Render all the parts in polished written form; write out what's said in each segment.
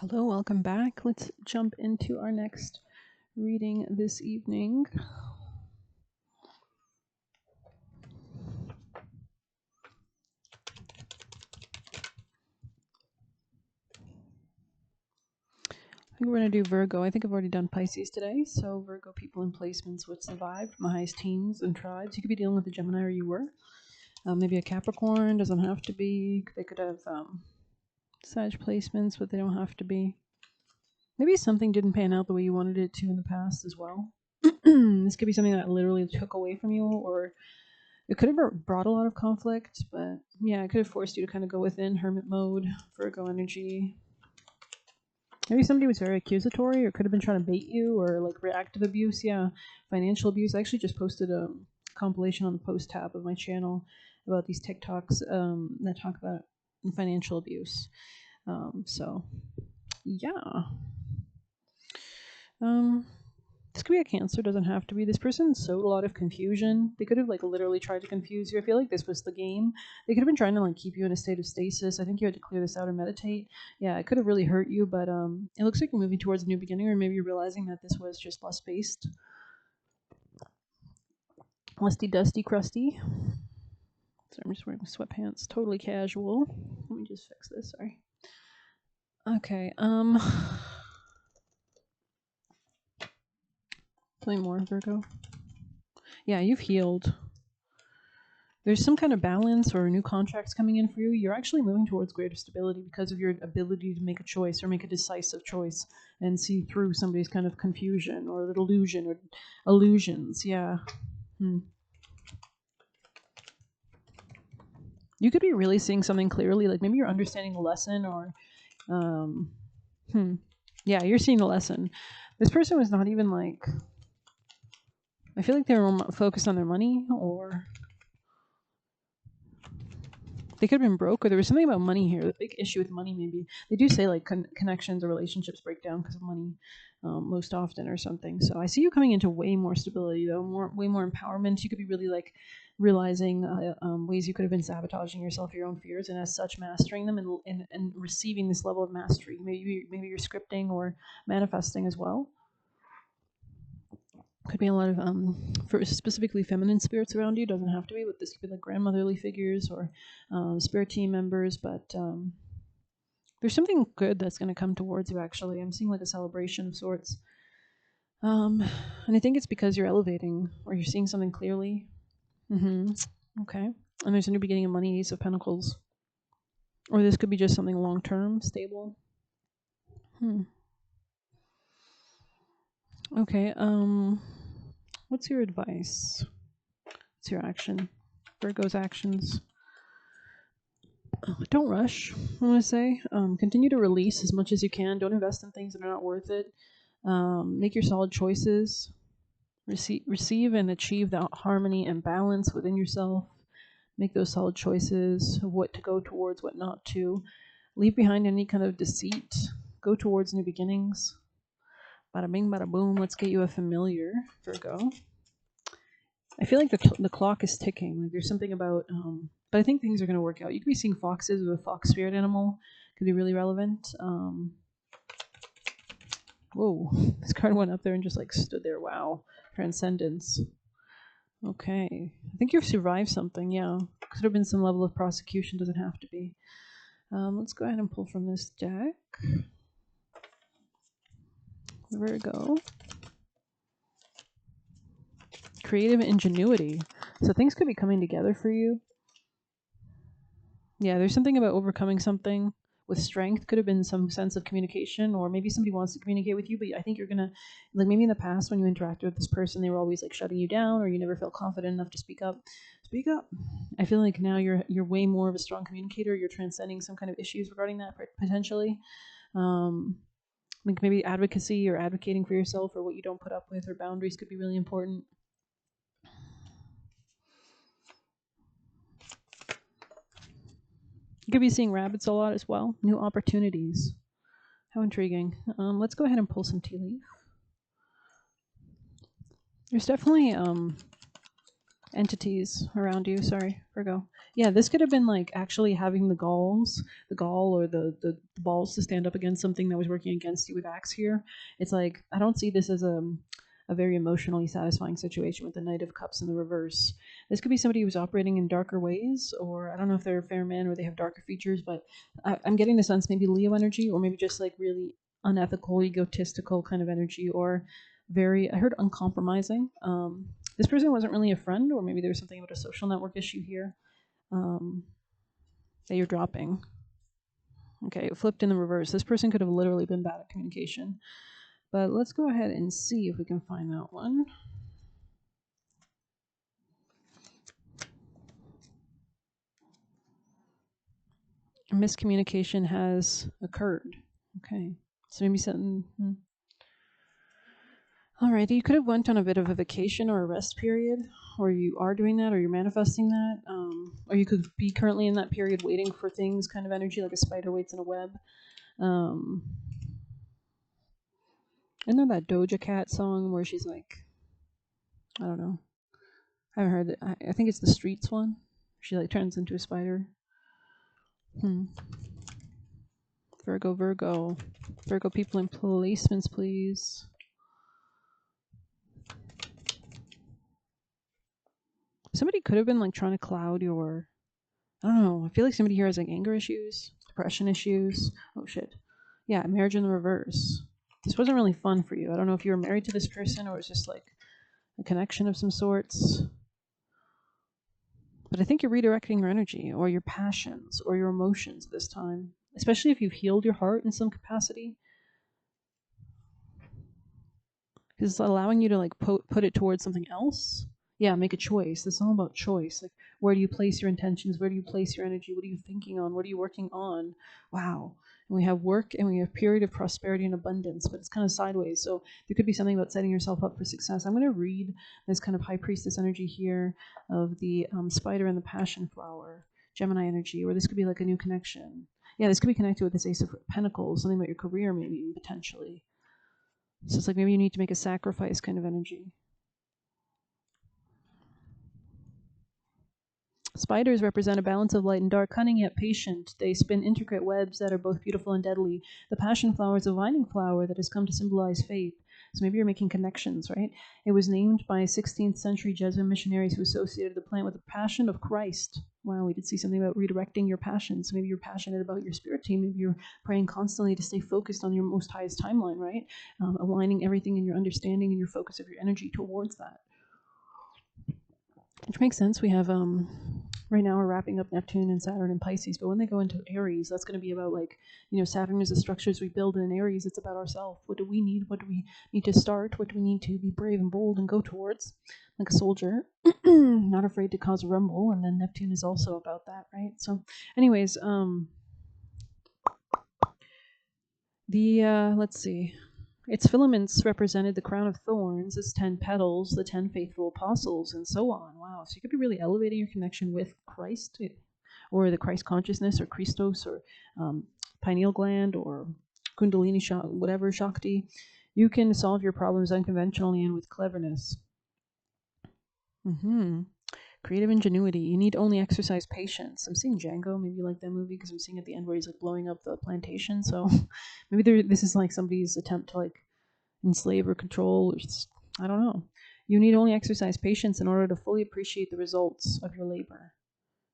Hello, welcome back. Let's jump into our next reading this evening. I think we're going to do Virgo. I think I've already done Pisces today. So Virgo people and placements would survive from the highest teams and tribes. You could be dealing with a Gemini or you were. Maybe a Capricorn. Doesn't have to be. They could have Sag placements, but they don't have to be. Maybe something didn't pan out the way you wanted it to in the past as well. This could be something that literally took away from you, or it could have brought a lot of conflict, but yeah, it could have forced you to kind of go within hermit mode, Virgo energy. Maybe somebody was very accusatory, or could have been trying to bait you, or like reactive abuse. Yeah, financial abuse. I actually just posted a compilation on the post tab of my channel about these TikToks that talk about financial abuse. So yeah. This could be a Cancer, doesn't have to be. This person sowed a lot of confusion. They could have like literally tried to confuse you. I feel like this was the game. They could have been trying to like keep you in a state of stasis. I think you had to clear this out or meditate. Yeah, it could have really hurt you, but it looks like you're moving towards a new beginning, or maybe you're realizing that this was just lust based. Lusty, dusty, crusty. So I'm just wearing sweatpants, totally casual. Let me just fix this, sorry. Okay, play more, Virgo. Yeah, you've healed. There's some kind of balance or new contracts coming in for you. You're actually moving towards greater stability because of your ability to make a choice or make a decisive choice and see through somebody's kind of confusion or illusion or illusions. Yeah. You could be really seeing something clearly, like maybe you're understanding a lesson or yeah, you're seeing a lesson. This person was not even like, I feel like they were focused on their money, or they could have been broke, or there was something about money here. The big issue with money, maybe they do say like connections or relationships break down because of money, most often or something. So I see you coming into way more stability, though, way more empowerment. You could be really like realizing ways you could have been sabotaging yourself, your own fears, and as such mastering them and receiving this level of mastery. Maybe you're scripting or manifesting as well. Could be a lot of for specifically feminine spirits around you. Doesn't have to be, but this could be like grandmotherly figures or spirit team members. But there's something good that's going to come towards you. Actually, I'm seeing like a celebration of sorts, and I think it's because you're elevating or you're seeing something clearly. Okay, and there's a new beginning of money, Ace of Pentacles, or this could be just something long term, stable. Okay. What's your advice? What's your action? Virgo's actions. Don't rush. I want to say, continue to release as much as you can. Don't invest in things that are not worth it. Make your solid choices. Receive and achieve that harmony and balance within yourself. Make those solid choices of what to go towards, what not to. Leave behind any kind of deceit. Go towards new beginnings. Bada bing, bada boom. Let's get you a familiar, Virgo. I feel like the clock is ticking. Like there's something about, but I think things are going to work out. You could be seeing foxes with a fox spirit animal. Could be really relevant. Whoa, this card went up there and just like stood there. Wow, transcendence. Okay, I think you've survived something. Yeah, could have been some level of prosecution. Doesn't have to be. Let's go ahead and pull from this deck. Virgo. Creative ingenuity. So things could be coming together for you. Yeah, there's something about overcoming something with strength. Could have been some sense of communication, or maybe somebody wants to communicate with you, but I think you're gonna, like maybe in the past when you interacted with this person, they were always like shutting you down, or you never felt confident enough to speak up. Speak up. I feel like now you're way more of a strong communicator. You're transcending some kind of issues regarding that potentially. Like maybe advocacy or advocating for yourself or what you don't put up with, or boundaries could be really important. You could be seeing rabbits a lot as well. New opportunities. How intriguing. Let's go ahead and pull some tea leaf. There's definitely entities around you. Sorry, Virgo. Yeah, this could have been like actually having the gall or the balls to stand up against something that was working against you with axe here. It's like I don't see this as a very emotionally satisfying situation with the Knight of Cups in the reverse. This could be somebody who's operating in darker ways, or I don't know if they're a fair man or they have darker features, but I'm getting the sense maybe Leo energy, or maybe just like really unethical, egotistical kind of energy, or very, I heard uncompromising. This person wasn't really a friend, or maybe there's something about a social network issue here um, that you're dropping. Okay, it flipped in the reverse. This person could have literally been bad at communication. But let's go ahead and see if we can find that one. Miscommunication has occurred. Okay, so maybe something. All right, you could have went on a bit of a vacation or a rest period, or you are doing that, or you're manifesting that, or you could be currently in that period waiting for things, kind of energy, like a spider waits in a web. I know that Doja Cat song where she's like, I don't know, I haven't heard it. I think it's the Streets one. She like turns into a spider. Virgo, Virgo, Virgo people in placements, please. Somebody could have been like trying to cloud your. I don't know. I feel like somebody here has like anger issues, depression issues. Oh shit. Yeah, marriage in the reverse. This wasn't really fun for you. I don't know if you were married to this person or it's just like a connection of some sorts. But I think you're redirecting your energy or your passions or your emotions this time, especially if you've healed your heart in some capacity. Because it's allowing you to like put it towards something else. Yeah, make a choice. It's all about choice. Like, where do you place your intentions? Where do you place your energy? What are you thinking on? What are you working on? Wow. And we have work and we have period of prosperity and abundance, but it's kind of sideways. So there could be something about setting yourself up for success. I'm going to read this kind of high priestess energy here of the spider and the passion flower, Gemini energy, or this could be like a new connection. Yeah, this could be connected with this Ace of Pentacles, something about your career, maybe even potentially. So it's like maybe you need to make a sacrifice kind of energy. Spiders represent a balance of light and dark, cunning yet patient. They spin intricate webs that are both beautiful and deadly. The passion flower is a vining flower that has come to symbolize faith. So maybe you're making connections, right? It was named by 16th century Jesuit missionaries who associated the plant with the passion of Christ. Wow, we did see something about redirecting your passions. Maybe you're passionate about your spirit team. Maybe you're praying constantly to stay focused on your most highest timeline, right? Aligning everything in your understanding and your focus of your energy towards that. Which makes sense. We have right now we're wrapping up Neptune and Saturn and Pisces, but when they go into Aries, that's going to be about like, Saturn is the structures we build, and in Aries, it's about ourselves. What do we need? What do we need to start? What do we need to be brave and bold and go towards, like a soldier, not afraid to cause a rumble? And then Neptune is also about that, right? So, anyways, let's see. Its filaments represented the crown of thorns, its 10 petals, the 10 faithful apostles, and so on. Wow. So you could be really elevating your connection with Christ, or the Christ consciousness, or Christos, or pineal gland, or Kundalini, whatever, Shakti. You can solve your problems unconventionally and with cleverness. Creative ingenuity. You need only exercise patience. I'm seeing Django. Maybe you like that movie because I'm seeing at the end where he's like blowing up the plantation. So maybe this is like somebody's attempt to like enslave or control. I don't know. You need only exercise patience in order to fully appreciate the results of your labor.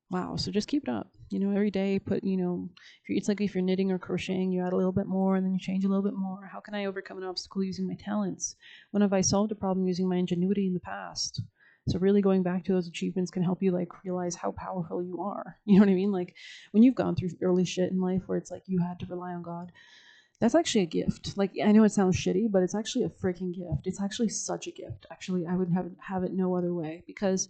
Wow. So just keep it up. Every day put, it's like if you're knitting or crocheting, you add a little bit more and then you change a little bit more. How can I overcome an obstacle using my talents? When have I solved a problem using my ingenuity in the past? So really going back to those achievements can help you like realize how powerful you are. You know what I mean? Like when you've gone through early shit in life where it's like you had to rely on God, that's actually a gift. Like, I know it sounds shitty, but it's actually a freaking gift. It's actually such a gift. Actually, I would have it no other way, because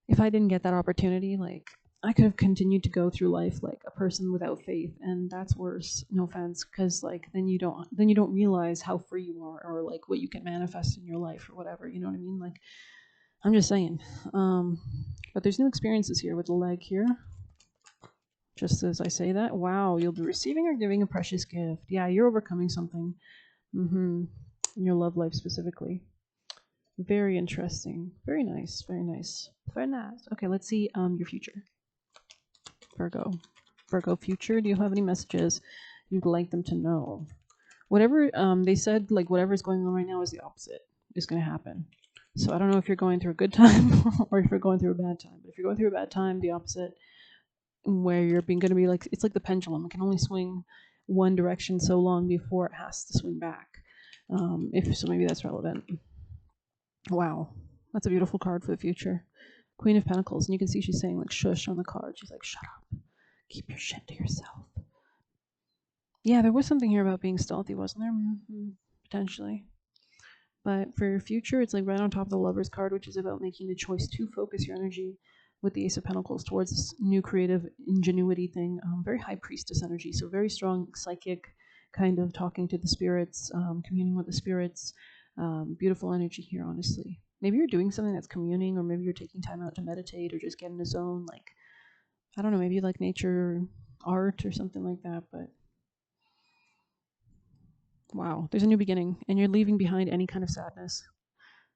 if I didn't get that opportunity, like I could have continued to go through life like a person without faith, and that's worse. No offense, because like then you don't realize how free you are, or like what you can manifest in your life, or whatever. You know what I mean? Like, I'm just saying. But there's new experiences here with the leg here. Just as I say that, wow, you'll be receiving or giving a precious gift. Yeah, you're overcoming something. In your love life specifically. Very interesting. Very nice. Very nice. Very nice. Okay, let's see your future. Virgo. Virgo future. Do you have any messages you'd like them to know? Whatever they said, like whatever's going on right now is the opposite is going to happen. So I don't know if you're going through a good time or if you're going through a bad time. But if you're going through a bad time, the opposite, where you're being going to be like, it's like the pendulum. It can only swing one direction so long before it has to swing back. If so, maybe that's relevant. Wow, that's a beautiful card for the future. Queen of Pentacles, and you can see she's saying like shush on the card. She's like, shut up, keep your shit to yourself. Yeah, there was something here about being stealthy, wasn't there? Mm-hmm. Potentially. But for your future, it's like right on top of the Lover's card, which is about making the choice to focus your energy with the Ace of Pentacles towards this new creative ingenuity thing. Very High Priestess energy, so very strong psychic, kind of talking to the spirits, communing with the spirits. Beautiful energy here, honestly. Maybe you're doing something that's communing, or maybe you're taking time out to meditate or just get in a zone. Like, I don't know, maybe you like nature, art, or something like that, but wow, there's a new beginning, and you're leaving behind any kind of sadness.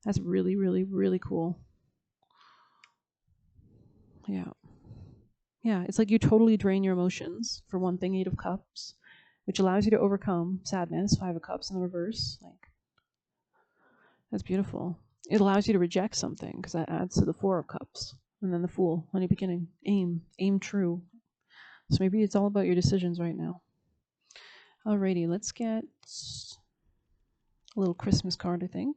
That's really, really, really cool. Yeah. Yeah, it's like you totally drain your emotions, for one thing, 8 of Cups, which allows you to overcome sadness, 5 of Cups in the reverse. Like, that's beautiful. It allows you to reject something, because that adds to the 4 of Cups. And then the Fool, new beginning. Aim true. So maybe it's all about your decisions right now. Alrighty, let's get a little Christmas card, I think.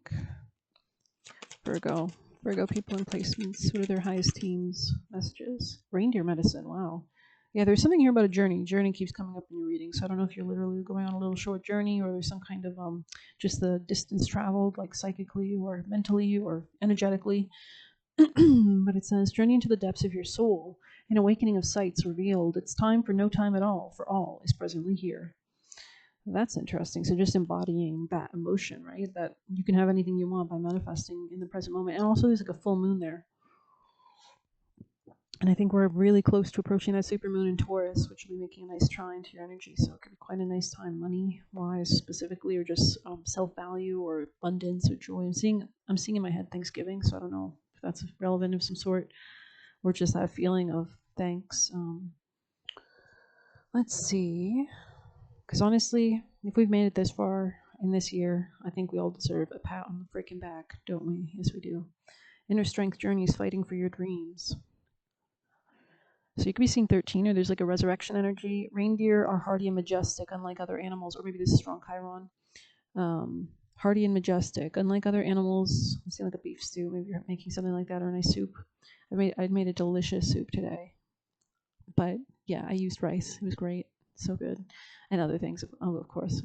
Virgo. Virgo people in placements. What are their highest teams? Messages. Reindeer medicine. Wow. Yeah, there's something here about a journey. Journey keeps coming up in your reading. So I don't know if you're literally going on a little short journey, or there's some kind of just the distance traveled, like psychically or mentally or energetically. But it says, journey into the depths of your soul, an awakening of sights revealed. It's time for no time at all, for all is presently here. That's interesting. So just embodying that emotion, right? That you can have anything you want by manifesting in the present moment. And also there's like a full moon there. And I think we're really close to approaching that supermoon in Taurus, which will be making a nice trine to your energy. So it could be quite a nice time, money-wise specifically, or just self-value or abundance or joy. I'm seeing in my head Thanksgiving, so I don't know if that's relevant of some sort, or just that feeling of thanks. Let's see. Because honestly, if we've made it this far in this year, I think we all deserve a pat on the freaking back, don't we? Yes, we do. Inner strength journeys, fighting for your dreams. So you could be seeing 13, or there's like a resurrection energy. Reindeer are hardy and majestic, unlike other animals, or maybe this is strong Chiron. Hardy and majestic, unlike other animals. I'm seeing like a beef stew. Maybe you're making something like that, or a nice soup. I'd made a delicious soup today. But yeah, I used rice. It was great. So good. And other things, of course,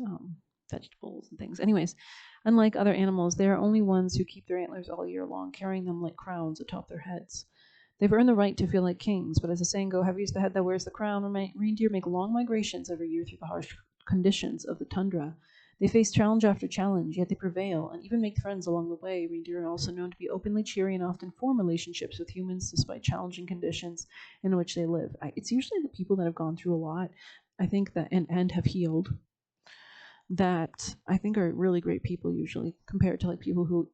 vegetables and things. Anyways, unlike other animals, they are only ones who keep their antlers all year long, carrying them like crowns atop their heads. They've earned the right to feel like kings, but as the saying goes, heavy is the head that wears the crown. Reindeer make long migrations every year through the harsh conditions of the tundra. They face challenge after challenge, yet they prevail and even make friends along the way. Reindeer are also known to be openly cheery and often form relationships with humans despite challenging conditions in which they live. It's usually the people that have gone through a lot, I think, that and have healed, that I think are really great people usually, compared to like people who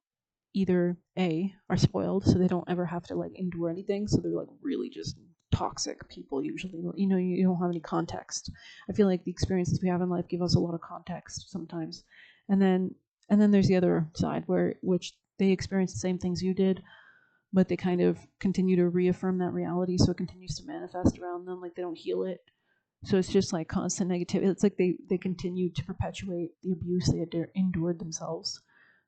either are spoiled, so they don't ever have to like endure anything, so they're like really just toxic people usually. You don't have any context. I feel like the experiences we have in life give us a lot of context sometimes, and then there's the other side which they experience the same things you did, but they kind of continue to reaffirm that reality, so it continues to manifest around them. Like, they don't heal it, so it's just like constant negativity. It's like they continue to perpetuate the abuse they endured themselves.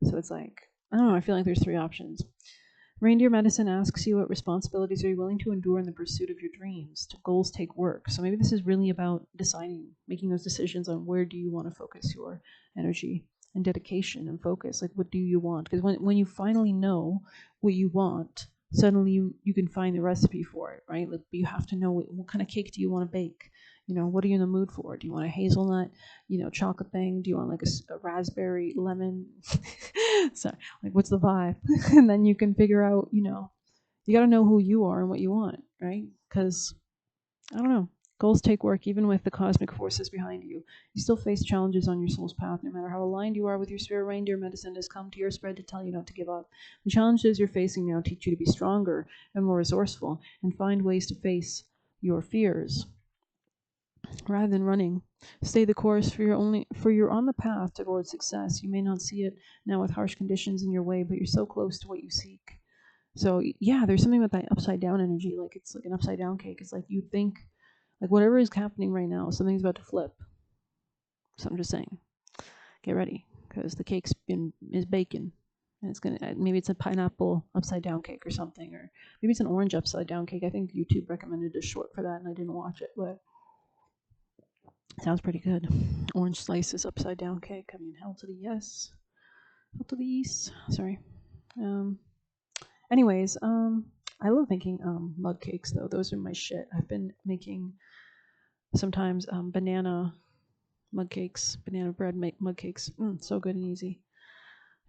So it's like, I don't know, I feel like there's 3 options. Reindeer medicine asks you, what responsibilities are you willing to endure in the pursuit of your dreams? Do goals take work? So maybe this is really about deciding, making those decisions on where do you want to focus your energy and dedication and focus. Like, what do you want? Because when you finally know what you want, suddenly you can find the recipe for it, right? Like, you have to know what kind of cake do you want to bake? What are you in the mood for? Do you want a hazelnut, chocolate thing? Do you want like a raspberry lemon? So, like, what's the vibe? And then you can figure out, you got to know who you are and what you want, right? Because, I don't know, Goals take work even with the cosmic forces behind you. You still face challenges on your soul's path, no matter how aligned you are with your spirit reindeer. Medicine has come to your spread to tell you not to give up. The challenges you're facing now teach you to be stronger and more resourceful and find ways to face your fears. Rather than running, stay the course, for you're on the path towards success. You may not see it now with harsh conditions in your way, but you're so close to what you seek. So yeah, there's something about that upside down energy. Like it's like an upside down cake. It's like you think, like whatever is happening right now, something's about to flip. So I'm just saying, get ready because the is baking, and it's gonna maybe it's a pineapple upside down cake or something, or maybe it's an orange upside down cake. I think YouTube recommended a short for that, and I didn't watch it, but it sounds pretty good. Orange slices upside down cake. I mean, hell to the yes, hell to the yes. Sorry. Anyways, I love making mug cakes though. Those are my shit. I've been making sometimes banana mug cakes, banana bread mug cakes. So good and easy.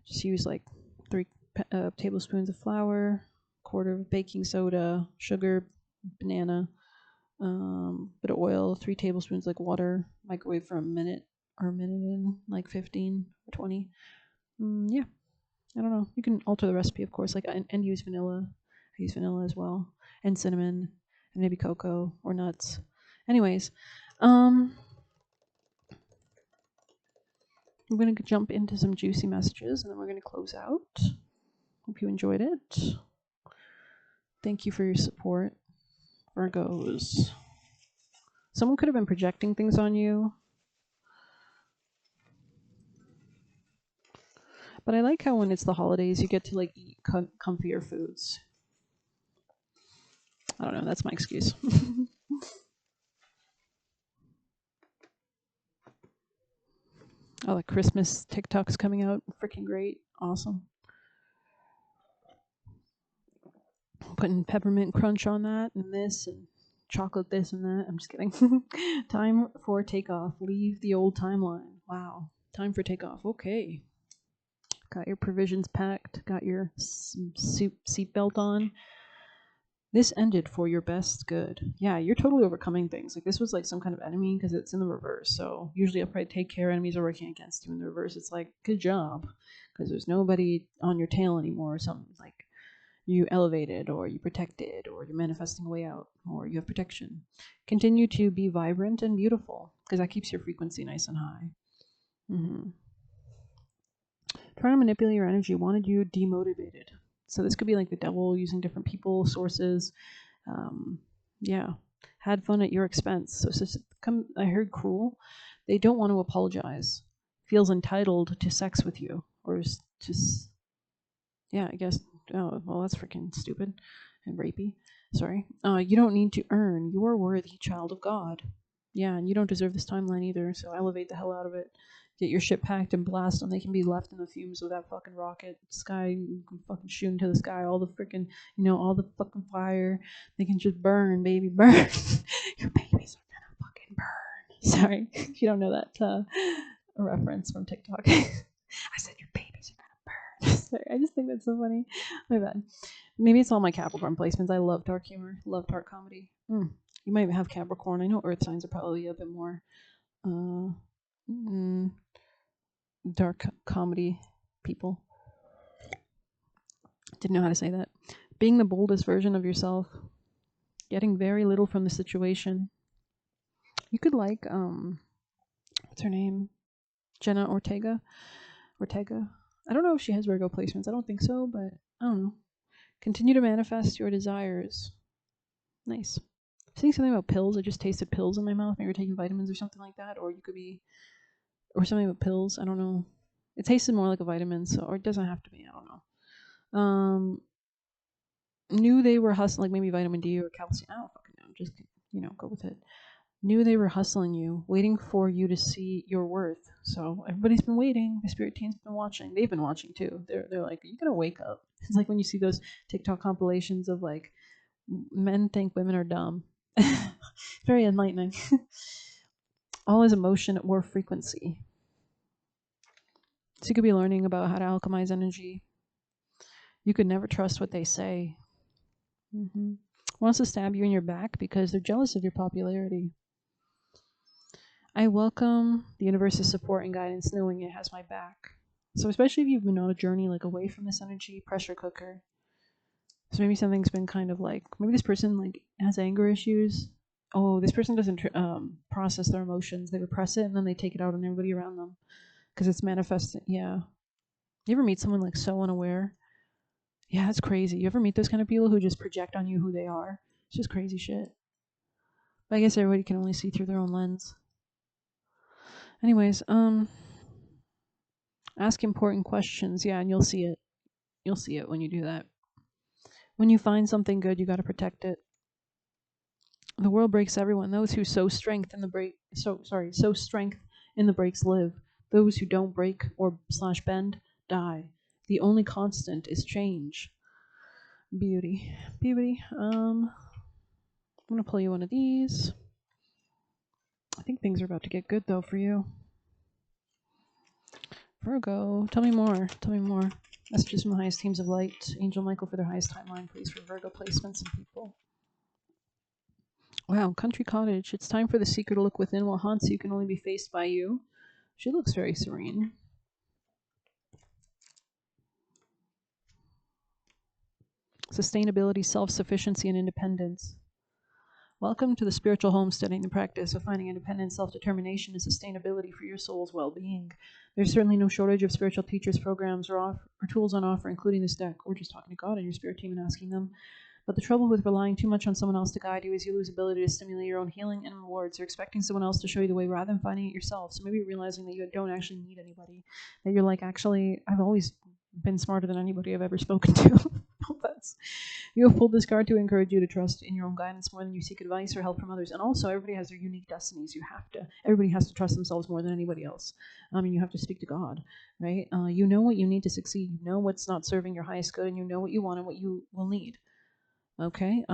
Just use like 3 tablespoons of flour, quarter of baking soda, sugar, banana, bit of oil, 3 tablespoons like water, microwave for a minute and like 15 or 20. Yeah, I don't know. You can alter the recipe, of course, like and use vanilla. I use vanilla as well, and cinnamon, and maybe cocoa or nuts. Anyways, I'm going to jump into some juicy messages, and then we're going to close out. Hope you enjoyed it. Thank you for your support, Virgos. Someone could have been projecting things on you. But I like how when it's the holidays, you get to like eat comfier foods. I don't know. That's my excuse. Oh, the Christmas TikTok's coming out. Freaking great. Awesome. Putting peppermint crunch on that and this and chocolate this and that. I'm just kidding. Time for takeoff. Leave the old timeline. Wow. Time for takeoff. Okay. Got your provisions packed. Got your seatbelt on. This ended for your best good. Yeah, you're totally overcoming things. Like this was like some kind of enemy because it's in the reverse. So usually upright take care, enemies are working against you. In the reverse, it's like good job because there's nobody on your tail anymore or something. Like you elevated or you protected or you're manifesting a way out or you have protection. Continue to be vibrant and beautiful because that keeps your frequency nice and high. Trying to manipulate your energy wanted you demotivated. So this could be like the devil using different people, sources. Yeah. Had fun at your expense. So I heard cruel. They don't want to apologize. Feels entitled to sex with you. Or just, yeah, I guess. Oh, well, that's freaking stupid and rapey. Sorry. You don't need to earn. You are worthy, child of God. Yeah, and you don't deserve this timeline either, so elevate the hell out of it. Get your shit packed and blast them. They can be left in the fumes of that fucking rocket. Sky, you can fucking shoot into the sky. All the freaking, all the fucking fire. They can just burn, baby, burn. Your babies are gonna fucking burn. Sorry, if you don't know that a reference from TikTok. I said your babies are gonna burn. Sorry, I just think that's so funny. My bad. Maybe it's all my Capricorn placements. I love dark humor. Love dark comedy. You might have Capricorn. I know Earth signs are probably a bit more dark comedy people. Didn't know how to say that. Being the boldest version of yourself. Getting very little from the situation. You could like, what's her name? Jenna Ortega. I don't know if she has Virgo placements. I don't think so, but I don't know. Continue to manifest your desires. Nice. Saying something about pills. I just tasted pills in my mouth. Maybe you're taking vitamins or something like that. Or you could be, or something about pills. I don't know. It tasted more like a vitamin, so, or it doesn't have to be. I don't know. Knew they were hustling, like maybe vitamin D or calcium. I don't fucking know. Just, go with it. Knew they were hustling you, waiting for you to see your worth. So everybody's been waiting. The spirit team's been watching. They've been watching too. They're like, are you gonna wake up? It's like when you see those TikTok compilations of like, men think women are dumb. Very enlightening. All is emotion or frequency. So you could be learning about how to alchemize energy. You could never trust what they say. wants to stab you in your back because they're jealous of your popularity. I welcome the universe's support and guidance, knowing it has my back. So especially if you've been on a journey like away from this energy, pressure cooker. So maybe something's been kind of like, maybe this person like has anger issues. Oh, this person doesn't process their emotions. They repress it and then they take it out on everybody around them because it's manifesting. Yeah. You ever meet someone like so unaware? Yeah, it's crazy. You ever meet those kind of people who just project on you who they are? It's just crazy shit. But I guess everybody can only see through their own lens. Anyways, ask important questions. Yeah, and you'll see it. You'll see it when you do that. When you find something good, you got to protect it. The world breaks everyone. Those who sow strength in the sow strength in the breaks live. Those who don't break or slash bend die. The only constant is change. Beauty. Beauty. I'm gonna pull you one of these. I think things are about to get good though for you. Virgo, tell me more. Tell me more. Messages from the highest teams of light. Angel Michael for their highest timeline, please, for Virgo placements and people. Wow, country cottage. It's time for the seeker to look within. What haunts you can only be faced by you. She looks very serene. Sustainability, self-sufficiency, and independence. Welcome to the spiritual homesteading, the practice of finding independence, self-determination, and sustainability for your soul's well-being. There's certainly no shortage of spiritual teachers, programs, or tools on offer, including this deck, or just talking to God and your spirit team and asking them. But the trouble with relying too much on someone else to guide you is you lose ability to stimulate your own healing and rewards. You're expecting someone else to show you the way rather than finding it yourself. So maybe you're realizing that you don't actually need anybody. That you're like, actually, I've always been smarter than anybody I've ever spoken to. You have pulled this card to encourage you to trust in your own guidance more than you seek advice or help from others. And also, everybody has their unique destinies. Everybody has to trust themselves more than anybody else. You have to speak to God, right? You know what you need to succeed. You know what's not serving your highest good, and you know what you want and what you will need. Okay,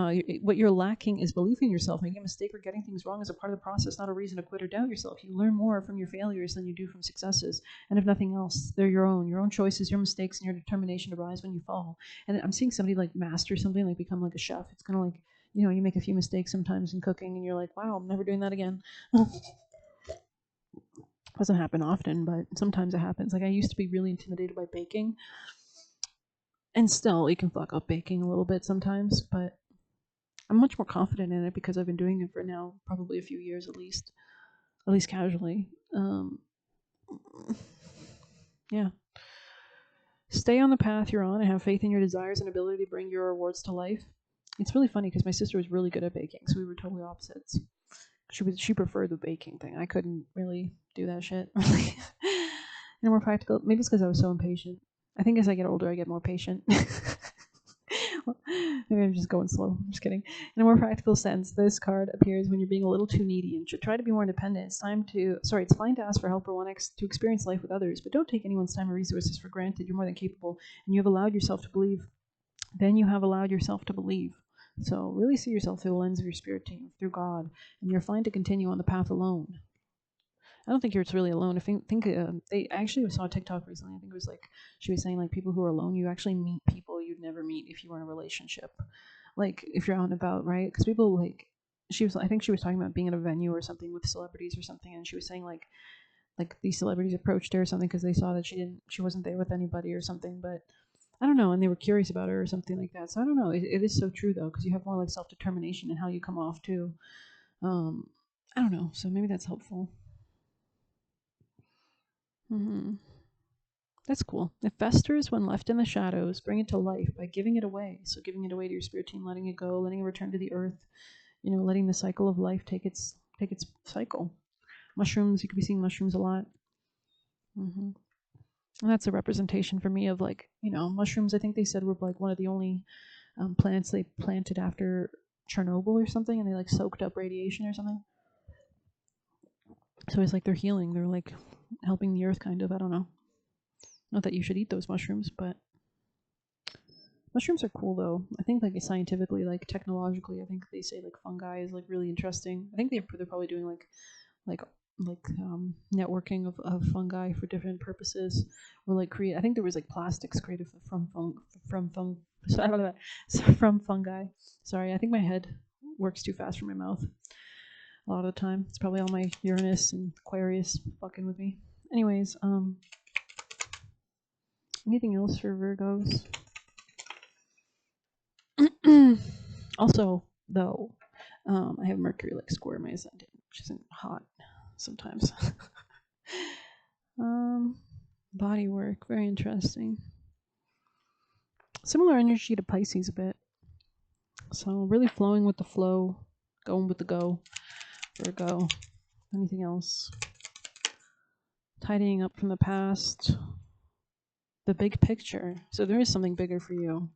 what you're lacking is belief in yourself. Making a mistake or getting things wrong is a part of the process, not a reason to quit or doubt yourself. You learn more from your failures than you do from successes, and if nothing else, they're your own choices, your mistakes, and your determination to rise when you fall. And I'm seeing somebody like master something, like become like a chef. It's kind of like, you make a few mistakes sometimes in cooking, and you're like, wow, I'm never doing that again. Doesn't happen often, but sometimes it happens. Like I used to be really intimidated by baking. And still, you can fuck up baking a little bit sometimes, but I'm much more confident in it because I've been doing it for now probably a few years at least casually. Yeah. Stay on the path you're on and have faith in your desires and ability to bring your rewards to life. It's really funny because my sister was really good at baking, so we were totally opposites. She preferred the baking thing. I couldn't really do that shit. And more practical. Maybe it's because I was so impatient. I think as I get older, I get more patient. Maybe I'm just going slow. I'm just kidding. In a more practical sense, this card appears when you're being a little too needy and should try to be more independent. It's fine to ask for help or want to experience life with others, but don't take anyone's time or resources for granted. You're more than capable, and you have allowed yourself to believe. Then you have allowed yourself to believe. So really see yourself through the lens of your spirit team, through God, and you're fine to continue on the path alone. I don't think you're really alone. I actually saw a TikTok recently. I think it was like she was saying like people who are alone, you actually meet people you'd never meet if you were in a relationship. Like if you're out and about, right? Because people like I think she was talking about being at a venue or something with celebrities or something, and she was saying like these celebrities approached her or something because they saw that she wasn't there with anybody or something, but I don't know, and they were curious about her or something like that. So I don't know. It is so true though, because you have more like self determination in how you come off too. I don't know. So maybe that's helpful. Mm-hmm. That's cool. It festers when left in the shadows. Bring it to life by giving it away. So giving it away to your spirit team, letting it go, letting it return to the earth. Letting the cycle of life take its cycle. Mushrooms. You could be seeing mushrooms a lot. Mm-hmm. And that's a representation for me of mushrooms. I think they said were like one of the only plants they planted after Chernobyl or something, and they like soaked up radiation or something. So it's like they're healing. They're like helping the earth, kind of. I don't know. Not that you should eat those mushrooms, but mushrooms are cool though. I think like scientifically, like technologically, I think they say like fungi is like really interesting. I think they're probably doing like networking of fungi for different purposes, or like create. I think there was like plastics created from So from fungi. Sorry, I think my head works too fast for my mouth a lot of the time. It's probably all my Uranus and Aquarius fucking with me. Anyways, anything else for Virgos? Also, though, I have Mercury like square my ascendant, which isn't hot sometimes. Body work, very interesting. Similar energy to Pisces a bit. So really flowing with the flow, going with the go. Virgo. Anything else? Tidying up from the past. The big picture. So there is something bigger for you.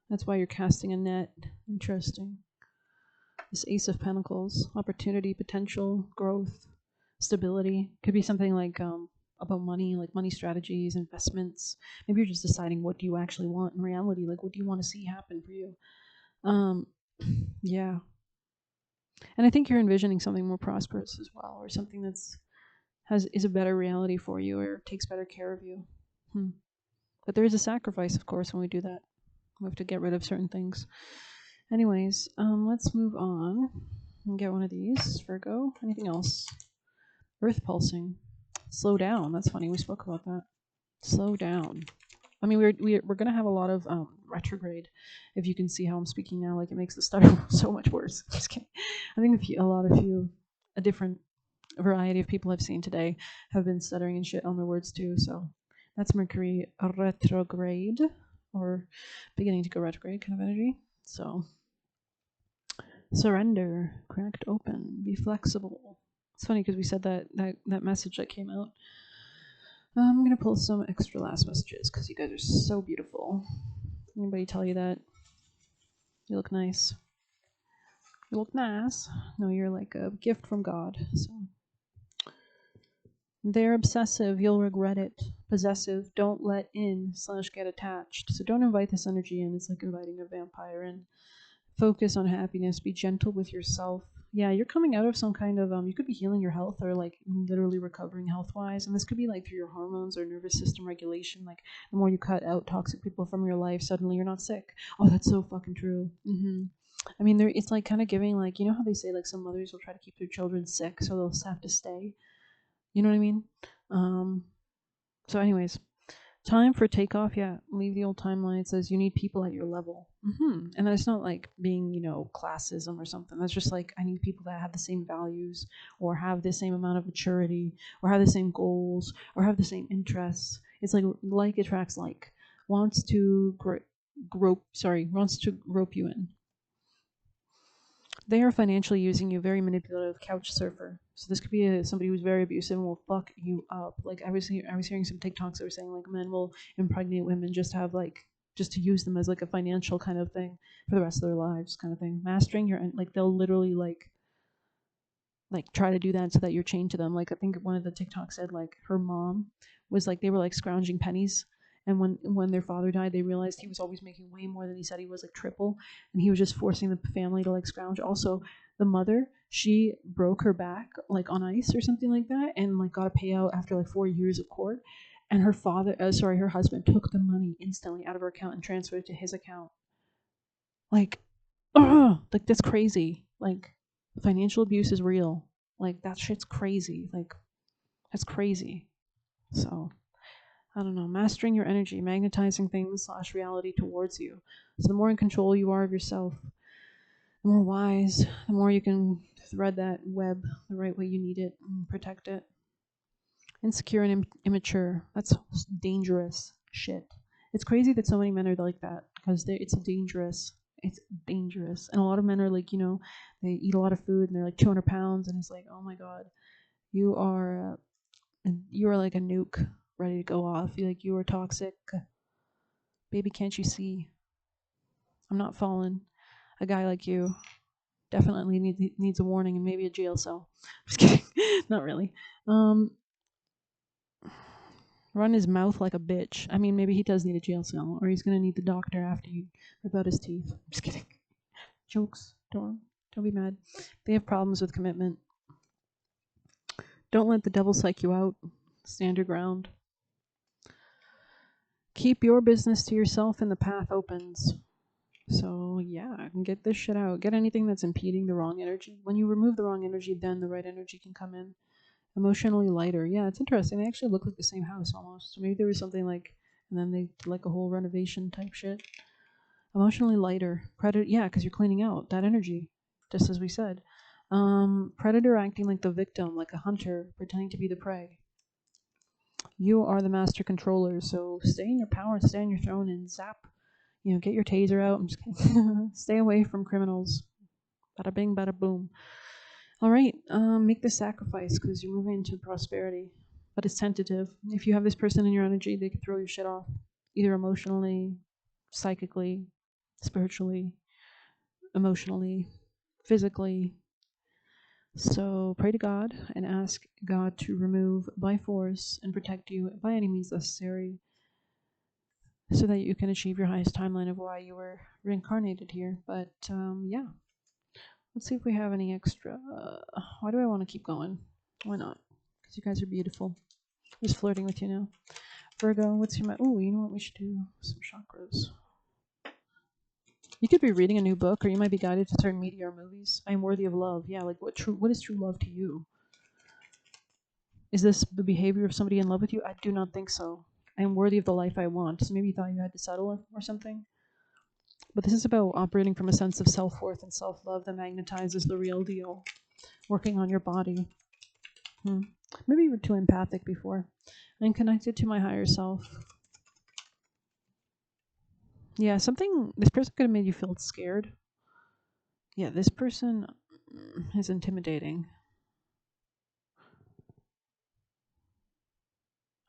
That's why you're casting a net. Interesting. This Ace of Pentacles. Opportunity, potential, growth, stability. Could be something like about money, like money strategies, investments. Maybe you're just deciding what do you actually want in reality. Like what do you want to see happen for you? Yeah. And I think you're envisioning something more prosperous as well, or something that's is a better reality for you, or takes better care of you. But there is a sacrifice, of course, when we do that. We have to get rid of certain things. Anyways, let's move on and get one of these. Virgo. Anything else? Earth pulsing. Slow down. That's funny. We spoke about that. Slow down. I mean, we're gonna have a lot of retrograde. If you can see how I'm speaking now, like it makes the stutter so much worse. Just kidding. I think a different variety of people I've seen today have been stuttering and shit on their words too. So that's Mercury retrograde, or beginning to go retrograde kind of energy. So surrender, cracked open, be flexible. It's funny because we said that message that came out. I'm gonna pull some extra last messages because you guys are so beautiful. Anybody tell you that? You look nice. You look nice. No, you're like a gift from God. So they're obsessive. You'll regret it. Possessive. Don't let in / get attached. So don't invite this energy in. It's like inviting a vampire in. Focus on happiness. Be gentle with yourself. Yeah, you're coming out of some kind of you could be healing your health, or like literally recovering health wise, and this could be like through your hormones or nervous system regulation. Like the more you cut out toxic people from your life, suddenly you're not sick. Oh, that's so fucking true. I mean, it's like kind of giving, like, you know how they say like some mothers will try to keep their children sick so they'll have to stay. You know what I mean? So anyways, time for takeoff. Yeah, leave the old timeline. It says you need people at your level. And that's not like being, classism or something. That's just like, I need people that have the same values, or have the same amount of maturity, or have the same goals, or have the same interests. It's like attracts like. Wants to rope you in. They are financially using you, very manipulative, couch surfer. So this could be somebody who's very abusive and will fuck you up. Like I was hearing some TikToks that were saying like men will impregnate women just to use them as like a financial kind of thing for the rest of their lives, kind of thing. Mastering your, like they'll literally like try to do that so that you're chained to them. Like I think one of the TikToks said like her mom was like, they were like scrounging pennies, and when their father died, they realized he was always making way more than he said he was, like triple, and he was just forcing the family to like scrounge. Also, the mother, she broke her back like on ice or something like that, and like got a payout after like 4 years of court. And her her husband took the money instantly out of her account and transferred it to his account. Like, like that's crazy. Like, financial abuse is real. Like that shit's crazy. Like, that's crazy. So I don't know, mastering your energy, magnetizing things / reality towards you. So the more in control you are of yourself, the more wise, the more you can thread that web the right way you need it and protect it. Insecure and immature. That's dangerous shit. It's crazy that so many men are like that, because it's dangerous. It's dangerous. And a lot of men are like, they eat a lot of food and they're like 200 pounds, and it's like, oh my God, you are like a nuke ready to go off. You are toxic. Baby, can't you see? I'm not falling. A guy like you definitely needs a warning and maybe a jail cell. Just kidding. Not really. Run his mouth like a bitch. I mean, maybe he does need a jail cell, or he's gonna need the doctor after you rip out his teeth. Just kidding. Jokes. Don't be mad. They have problems with commitment. Don't let the devil psych you out. Stand your ground. Keep your business to yourself and the path opens. So yeah, I can get this shit out. Get anything that's impeding the wrong energy. When you remove the wrong energy, then the right energy can come in. Emotionally lighter. Yeah, it's interesting. They actually look like the same house almost. So maybe there was something like, and then they did like a whole renovation type shit. Emotionally lighter. Predator. Yeah, because you're cleaning out that energy, just as we said. Predator acting like the victim, like a hunter pretending to be the prey. You are the master controller, so stay in your power, stay on your throne, and zap. Get your taser out. I'm just kidding. Stay away from criminals. Bada bing, bada boom. All right, make the sacrifice because you're moving into prosperity, but it's tentative. If you have this person in your energy, they can throw your shit off, either emotionally, psychically, spiritually, emotionally, physically. So pray to God and ask God to remove by force and protect you by any means necessary so that you can achieve your highest timeline of why you were reincarnated here. But yeah, let's see if we have any extra. Why do I want to keep going? Why not? Because you guys are beautiful. I'm just flirting with you now. Virgo, what's your... Oh, you know what? We should do some chakras. You could be reading a new book, or you might be guided to certain media or movies. I am worthy of love. Yeah, like what is true love to you? Is this the behavior of somebody in love with you? I do not think so. I am worthy of the life I want. So maybe you thought you had to settle or something. But this is about operating from a sense of self-worth and self-love that magnetizes the real deal. Working on your body. Maybe you were too empathic before. I'm connected to my higher self. Yeah, this person could have made you feel scared. Yeah, this person is intimidating.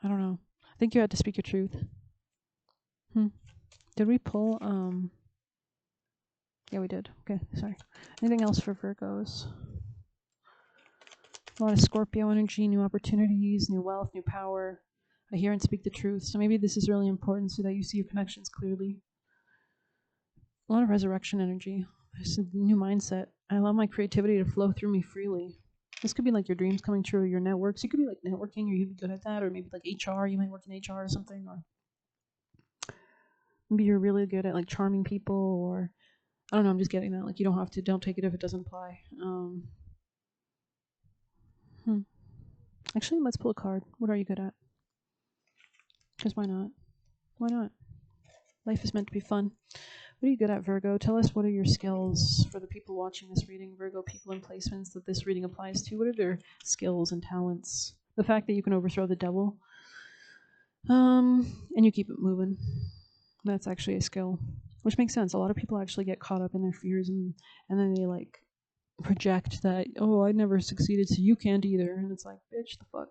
I don't know. I think you had to speak your truth. Did we pull, yeah, we did. Okay, sorry. Anything else for Virgos? A lot of Scorpio energy, new opportunities, new wealth, new power. I hear and speak the truth. So maybe this is really important so that you see your connections clearly. A lot of resurrection energy. There's a new mindset. I allow my creativity to flow through me freely. This could be like your dreams coming true, or your networks. You could be like networking, or you'd be good at that, or maybe like HR. You might work in HR or something, or maybe you're really good at like charming people, or I don't know. I'm just getting that. Like you don't have to. Don't take it if it doesn't apply. Actually, let's pull a card. What are you good at? Because why not? Why not? Life is meant to be fun. What are you good at, Virgo? Tell us what are your skills for the people watching this reading, Virgo people in placements that this reading applies to. What are their skills and talents? The fact that you can overthrow the devil, and you keep it moving. That's actually a skill, which makes sense. A lot of people actually get caught up in their fears and then they like project that, oh, I never succeeded, so you can't either. And it's like, bitch, the fuck.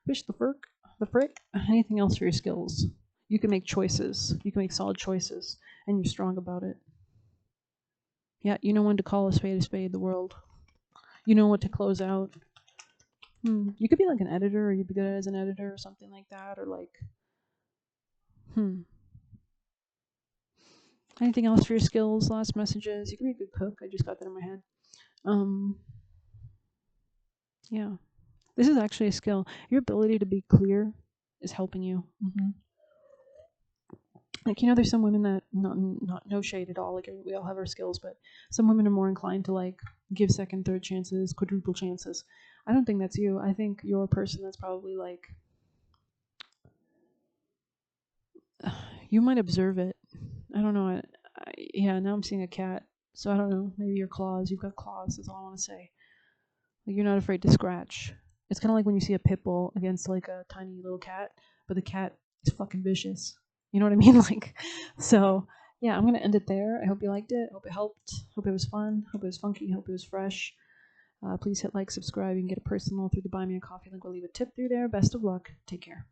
Bitch, the frick. Anything else for your skills? You can make choices. You can make solid choices, and you're strong about it. Yeah, you know when to call a spade, the world. You know what to close out. You could be like an editor, or you'd be good as an editor, or something like that, or like, Anything else for your skills, last messages? You could be a good cook. I just got that in my head. Yeah. This is actually a skill. Your ability to be clear is helping you. Like, there's some women that, not no shade at all, like we all have our skills, but some women are more inclined to like give second, third chances, quadruple chances. I don't think that's you. I think you're a person that's probably like, you might observe it. I don't know. Yeah, now I'm seeing a cat. So I don't know. Maybe your claws. You've got claws. That's all I want to say. Like, you're not afraid to scratch. It's kind of like when you see a pit bull against like a tiny little cat, but the cat is fucking vicious. You know what I mean? Like, so yeah, I'm gonna end it there. I hope you liked it. Hope it helped. Hope it was fun. Hope it was funky. Hope it was fresh. Please hit like, subscribe. You can get a personal through the Buy Me a Coffee link. We'll leave a tip through there. Best of luck. Take care.